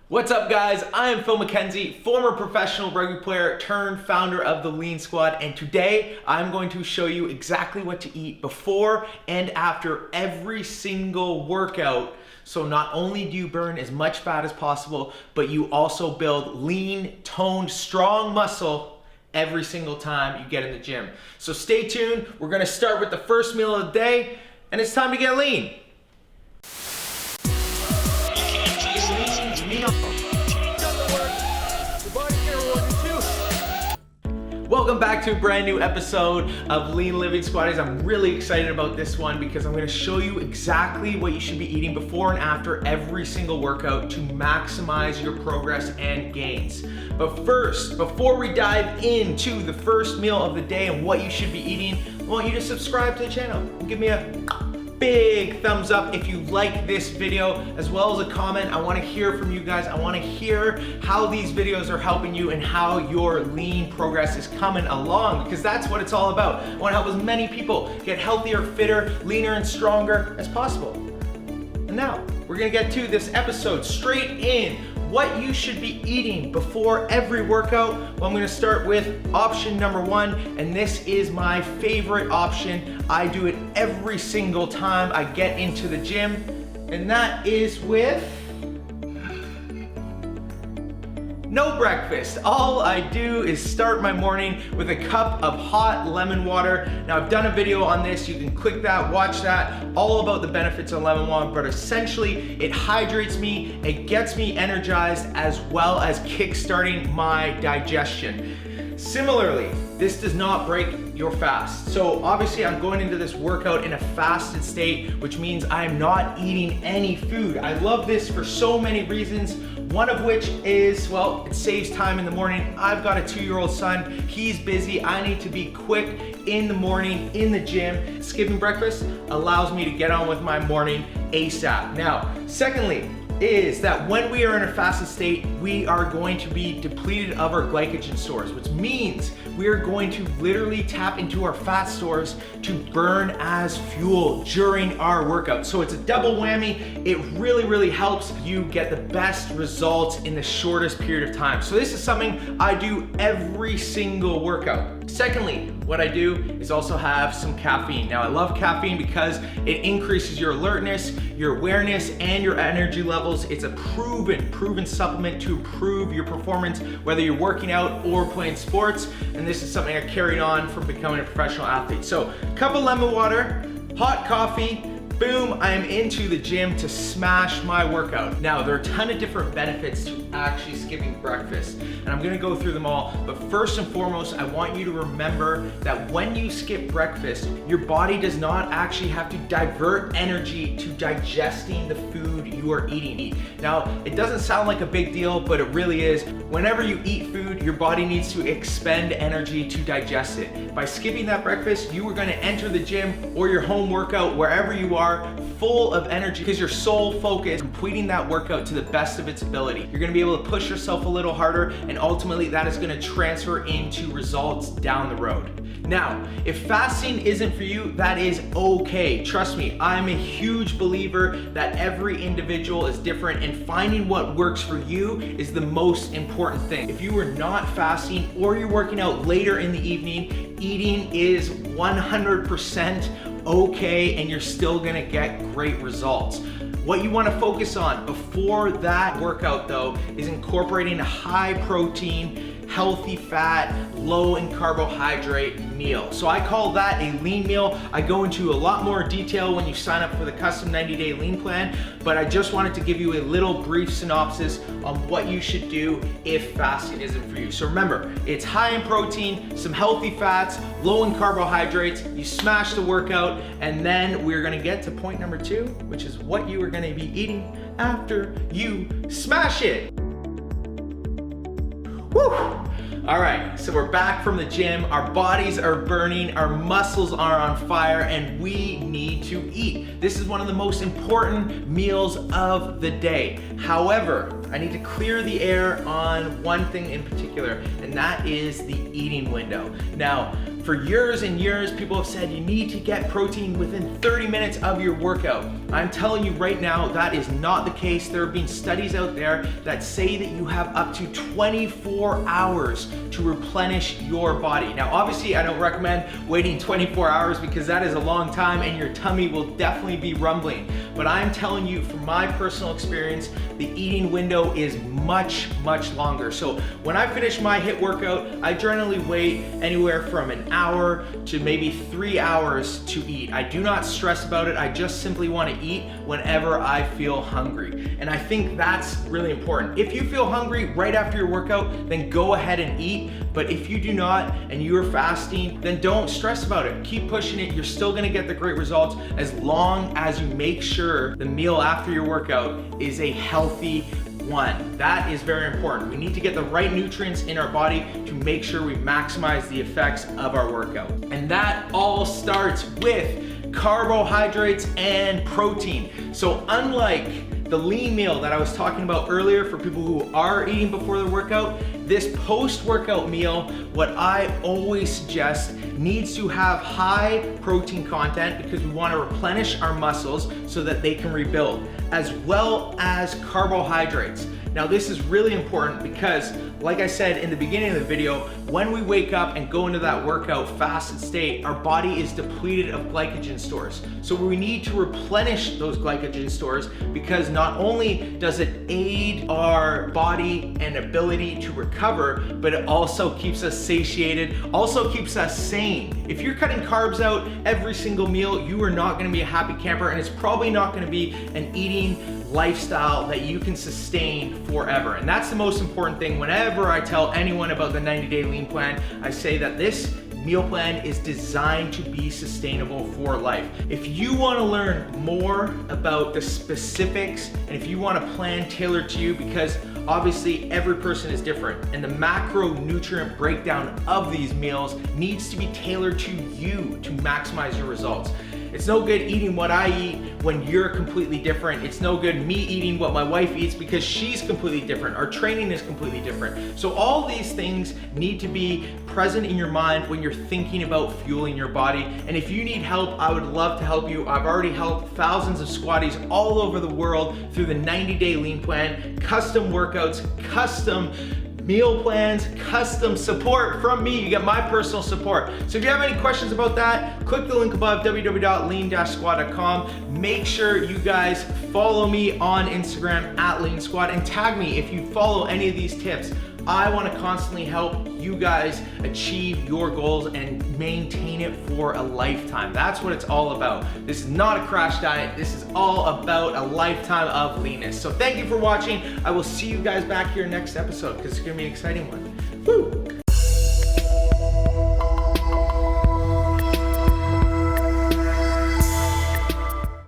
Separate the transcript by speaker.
Speaker 1: What's up guys, I am Phil McKenzie, former professional rugby player turned founder of the Lean Squad, and today I'm going to show you exactly what to eat before and after every single workout. So not only do you burn as much fat as possible, but you also build lean, toned, strong muscle every single time you get in the gym. So stay tuned, we're gonna start with the first meal of the day, and it's time to get lean. Welcome back to a brand new episode of Lean Living Squaddies. I'm really excited about this one because I'm going to show you exactly what you should be eating before and after every single workout to maximize your progress and gains. But first, before we dive into the first meal of the day and what you should be eating, I want you to subscribe to the channel and give me a big thumbs up if you like this video, as well as a comment. I want to hear from you guys. I want to hear how these videos are helping you and how your lean progress is coming along, because that's what it's all about. I want to help as many people get healthier, fitter, leaner, and stronger as possible. And now we're gonna get to this episode straight in. What you should be eating before every workout. Well, I'm gonna start with option number one, and this is my favorite option. I do it every single time I get into the gym, and that is with no breakfast. All I do is start my morning with a cup of hot lemon water. Now I've done a video on this, you can click that, watch that, all about the benefits of lemon water, but essentially it hydrates me, it gets me energized, as well as kickstarting my digestion. Similarly, this does not break your fast. So obviously I'm going into this workout in a fasted state, which means I'm not eating any food. I love this for so many reasons. One of which is, well, it saves time in the morning. I've got a 2-year-old son, he's busy. I need to be quick in the morning in the gym. Skipping breakfast allows me to get on with my morning ASAP. Now, secondly, is that when we are in a fasted state, we are going to be depleted of our glycogen stores, which means we are going to literally tap into our fat stores to burn as fuel during our workout. So it's a double whammy. It really helps you get the best results in the shortest period of time. So this is something I do every single workout. Secondly, what I do is also have some caffeine. Now I love caffeine because it increases your alertness, your awareness, and your energy levels. It's a proven supplement to improve your performance, whether you're working out or playing sports. And this is something I carried on from becoming a professional athlete. So cup of lemon water, hot coffee, boom, I am into the gym to smash my workout. Now, there are a ton of different benefits to actually skipping breakfast, and I'm gonna go through them all, but first and foremost, I want you to remember that when you skip breakfast, your body does not actually have to divert energy to digesting the food you are eating. Now, it doesn't sound like a big deal, but it really is. Whenever you eat food, your body needs to expend energy to digest it. By skipping that breakfast, you are gonna enter the gym or your home workout, wherever you are, full of energy because your sole focus completing that workout to the best of its ability. You're gonna be able to push yourself a little harder, and ultimately that is gonna transfer into results down the road. Now, if fasting isn't for you, that is okay. Trust me, I'm a huge believer that every individual is different, and finding what works for you is the most important thing. If you are not fasting or you're working out later in the evening, eating is 100% okay, and you're still gonna get great results. What you wanna focus on before that workout though is incorporating a high protein, healthy fat, low in carbohydrate meal. So I call that a lean meal. I go into a lot more detail when you sign up for the custom 90-day lean plan, but I just wanted to give you a little brief synopsis on what you should do if fasting isn't for you. So remember, it's high in protein, some healthy fats, low in carbohydrates, you smash the workout, and then we're gonna get to point number 2, which is what you are gonna be eating after you smash it. Woo! All right, so we're back from the gym. Our bodies are burning, our muscles are on fire, and we need to eat. This is one of the most important meals of the day. However, I need to clear the air on one thing in particular, and that is the eating window. Now, for years and years, people have said you need to get protein within 30 minutes of your workout. I'm telling you right now, that is not the case. There have been studies out there that say that you have up to 24 hours to replenish your body. Now, obviously, I don't recommend waiting 24 hours because that is a long time and your tummy will definitely be rumbling. But I'm telling you from my personal experience, the eating window is much, much longer. So when I finish my HIIT workout, I generally wait anywhere from an hour to maybe 3 hours to eat. I do not stress about it. I just simply want to eat whenever I feel hungry. And I think that's really important. If you feel hungry right after your workout, then go ahead and eat. But if you do not and you are fasting, then don't stress about it. Keep pushing it. You're still gonna get the great results as long as you make sure the meal after your workout is a healthy one. That is very important. We need to get the right nutrients in our body to make sure we maximize the effects of our workout. And that all starts with carbohydrates and protein. So unlike the lean meal that I was talking about earlier for people who are eating before their workout, this post-workout meal, what I always suggest, needs to have high protein content because we want to replenish our muscles so that they can rebuild, as well as carbohydrates. Now this is really important because, like I said in the beginning of the video, when we wake up and go into that workout fasted state, our body is depleted of glycogen stores. So we need to replenish those glycogen stores because not only does it aid our body and ability to recover, but it also keeps us satiated, also keeps us sane. If you're cutting carbs out every single meal, you are not gonna be a happy camper, and it's probably not gonna be an eating lifestyle that you can sustain forever. And that's the most important thing. Whenever I tell anyone about the 90-day lean plan, I say that this meal plan is designed to be sustainable for life. If you want to learn more about the specifics and if you want a plan tailored to you, because obviously every person is different and the macronutrient breakdown of these meals needs to be tailored to you to maximize your results. It's no good eating what I eat when you're completely different. It's no good me eating what my wife eats because she's completely different. Our training is completely different. So all these things need to be present in your mind when you're thinking about fueling your body. And if you need help, I would love to help you. I've already helped thousands of squatties all over the world through the 90-day lean plan, custom workouts, custom meal plans, custom support from me. You get my personal support. So if you have any questions about that, click the link above, www.lean-squad.com. Make sure you guys follow me on Instagram at LEANSQUAD and tag me if you follow any of these tips. I want to constantly help you guys achieve your goals and maintain it for a lifetime. That's what it's all about. This is not a crash diet. This is all about a lifetime of leanness. So thank you for watching. I will see you guys back here next episode because it's going to be an exciting one. Woo!